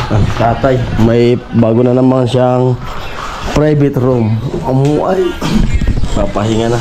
Ang tatay, may bago na naman siyang private room. Ay, papahinga na.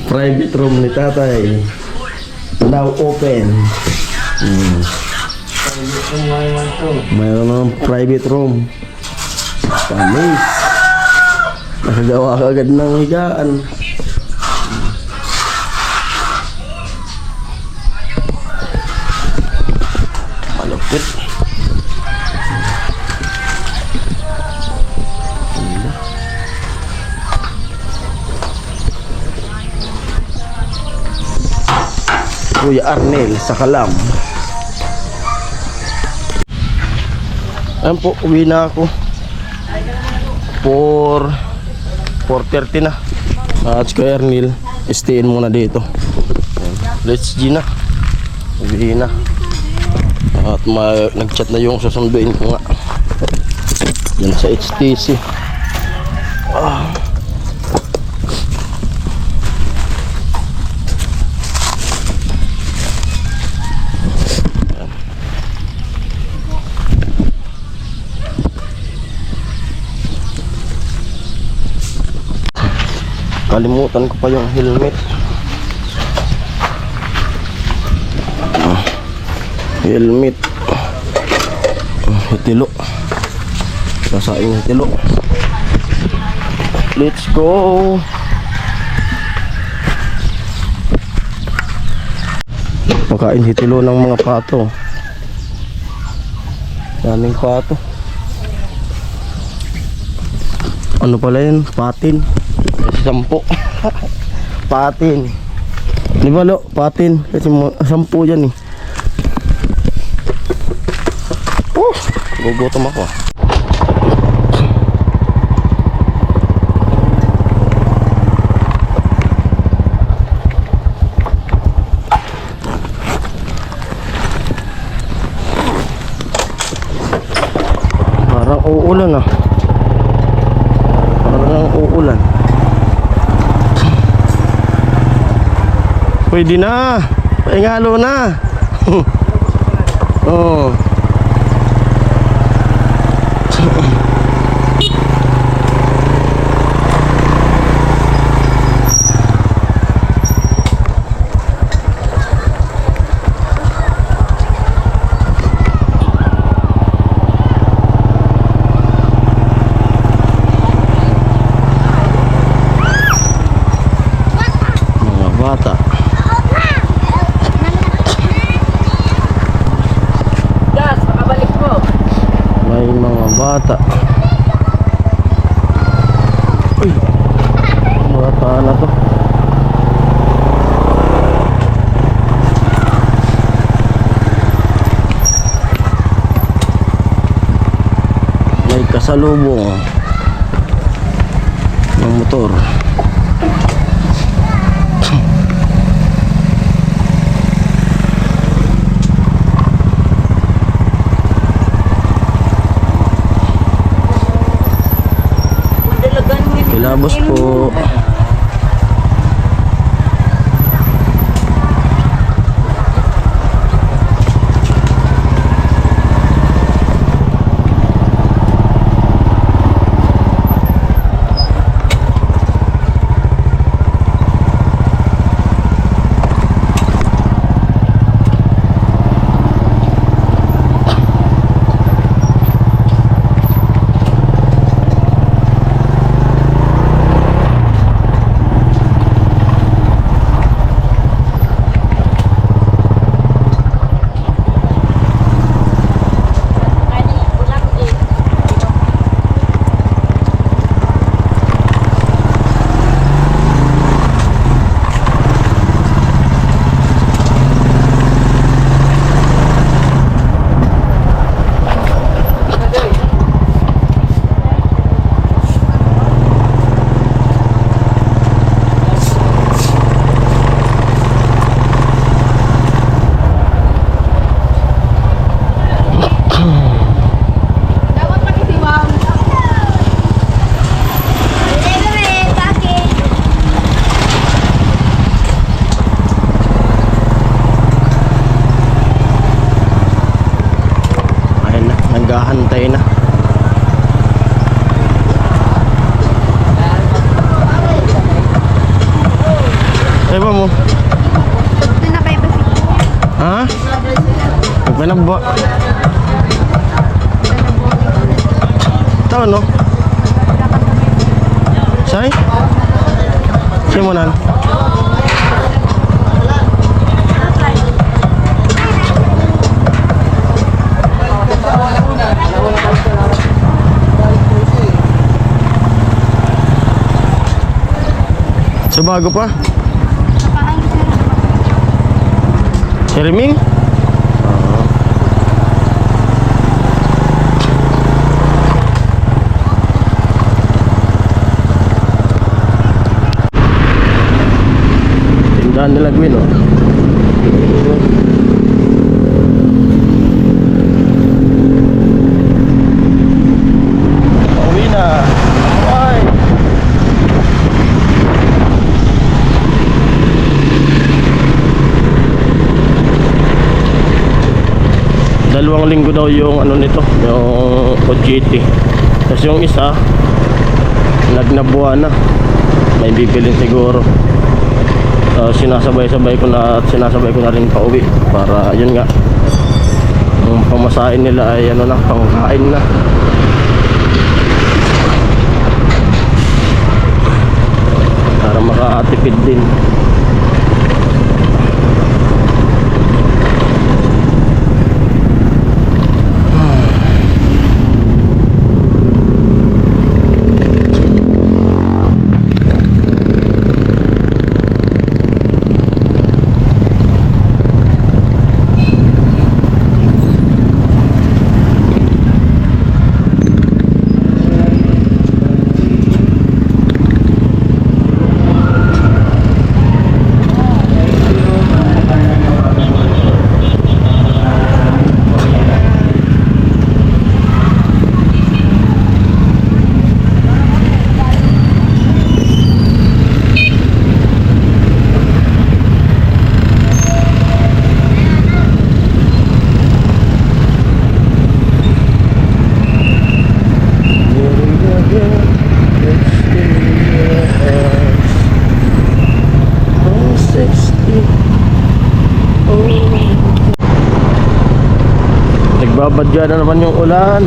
Private room ni tatay. Now open. Mayroon ng private room. Panis. Nakagawa ka agad ng higaan. Malupit. Kuya Arnel sa Kalam. Ayan po, uwi na ako. 4:30 na. At Kuya Arnel, stayin muna dito. Let's G na. Uwi na. At nag-chat na yung susunduin ko nga. Yan sa HTC. Kalimutan ko pa yung helmet. Helmet. Hitilo. Sasaing hitilo. Let's go. Pagkain hitilo ng mga pato. Daming pato. Ano pala yun? Patin. Kasi 10. Patin. Di ba lo? Patin. Kasi 10 yan eh. Gugutom ako. Parang uulan ah. Parang uulan. Pwede na. Paingalo na. Oh. Bata. Gas, makabalik mo. May mga bata. Uy. Bata na to. May kasalubong ng motor. Kilabos po. ba? Ito ano? Say? Say mo na. So bago pa? Sirming? Tindahan nila Gwin, oh. Pauwi na. Bye. Dalawang linggo daw yung ano nito, yung OJT. Tapos yung isa nagnabuhan na. May bibilin siguro. Sinasabay ko na rin pauwi para yun nga. Yung pamasahin nila ay ano na, pangkain na. Para makatipid din. Nagbabadya na naman yung ulan.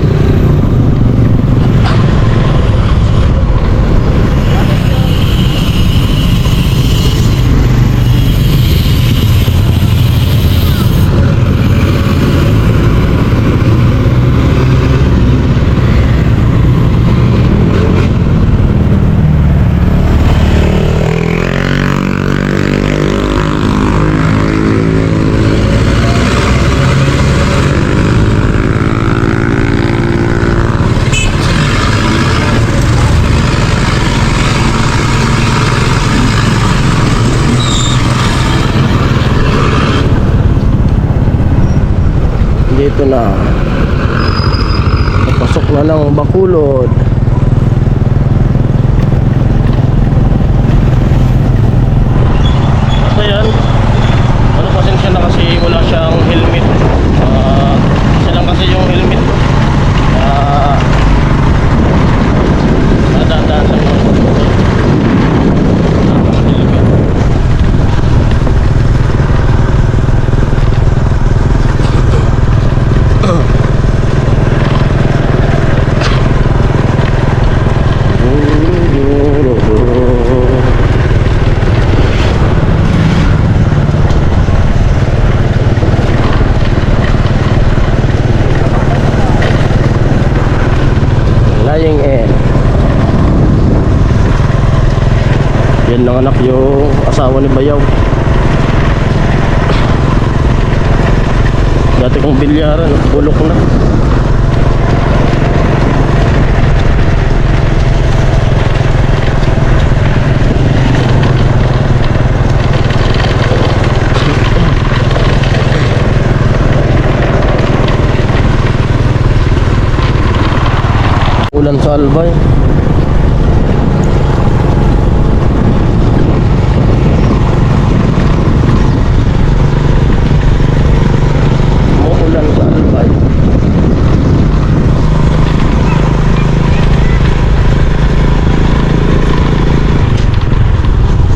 Dito na napasok na ng Bacolod. So yan, ano, pasensya na kasi wala siyang helmet. Isa lang kasi yung helmet. Nadadaan sa mga Lying in. Yan lang anak yung asawa ni Bayaw. Dati kong bilyaran, bulok na. Ulan sa Albay. Umuulan sa Albay.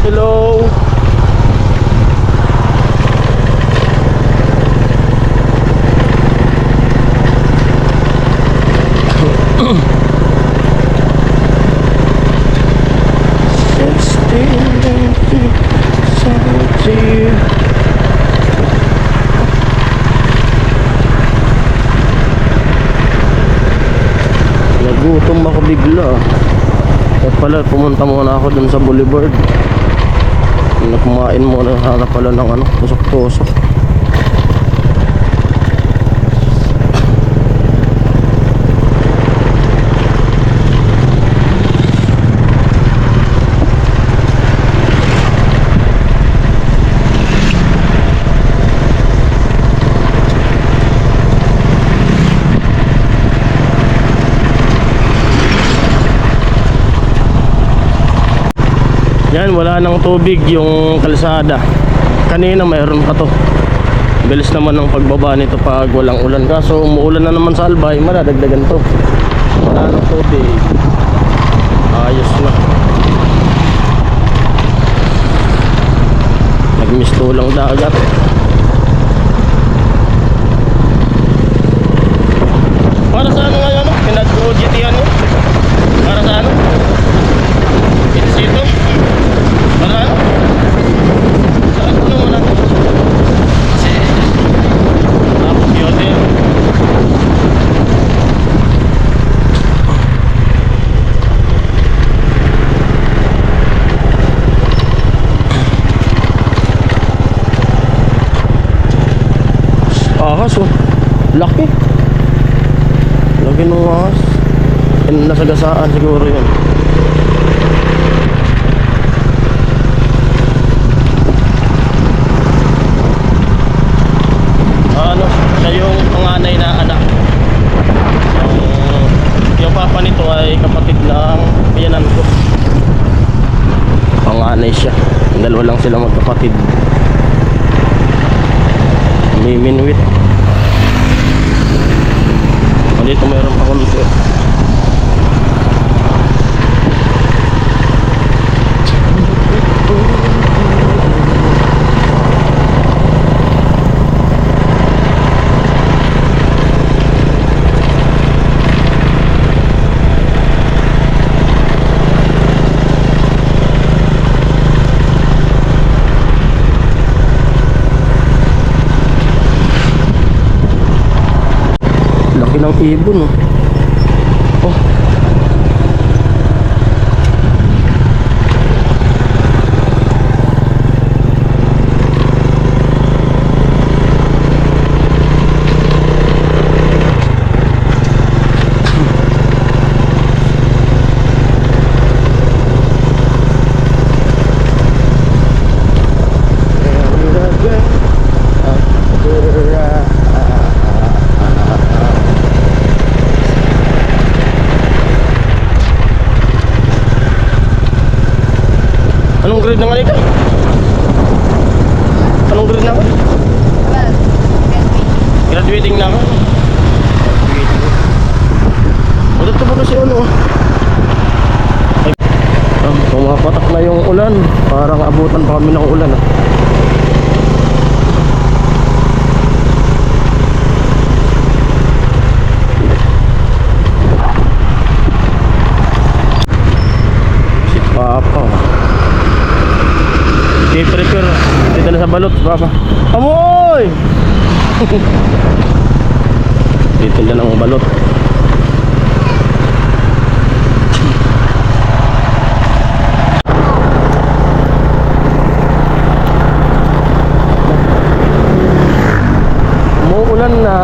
Hello. Nagutom ako bigla. Kaya pala pumunta muna ako dun sa Boulevard. Kumain muna sana pala ng ano, tusok-tusok. Yan, wala nang tubig yung kalsada. Kanina mayroon pa to. Bilis naman ng pagbaba nito pag walang ulan. Kaso umuulan na naman sa Albay, madadagdagan to. Wala nang tubig. Ayos na. Nagmisto lang dagat. Para sa ano ngayon? Pinag-OGT yan eh? Para sa ano? Ito? Para ano? Saan ko naman natin? Tapos yun eh. Ahas oh. Laki. Laki ng ahas. Nasagasaan siguro yun. Ano, siya yung panganay na anak. Yung papa nito ay kapatid ng biyanan ko. Panganay siya. Dalawa lang sila magkapatid. May minwit. Dito mayroon pa konti. Ng ibon oh. Oh. Anong grade naman ito? Anong grade naman? Graduating na ako. Ito pa kasi ano ay, pumapatak na yung ulan. Parang abutan pa kami ng ulan Si Papa prepare dito na sa balot papa. Amoy! Dito na ng balot. Umuulan na.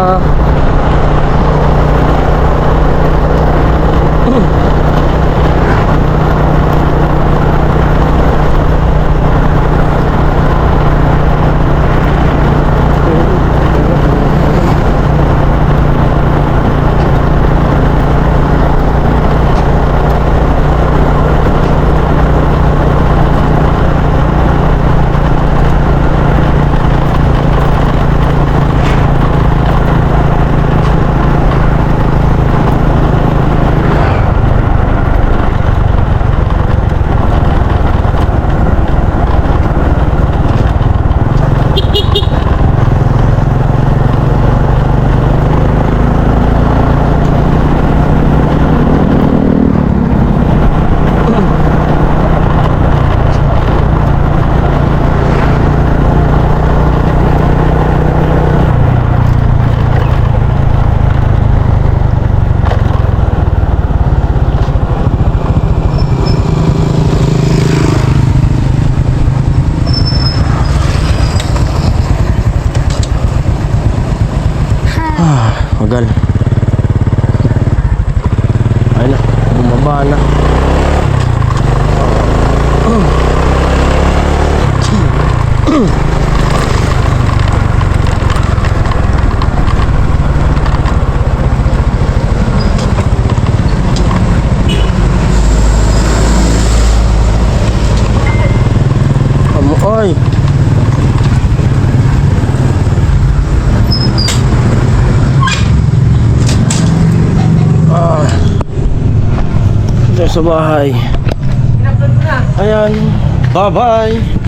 Magal. Ayun na, bumaba na. Amoy. Dito sa bahay. Ayan. Bye-bye.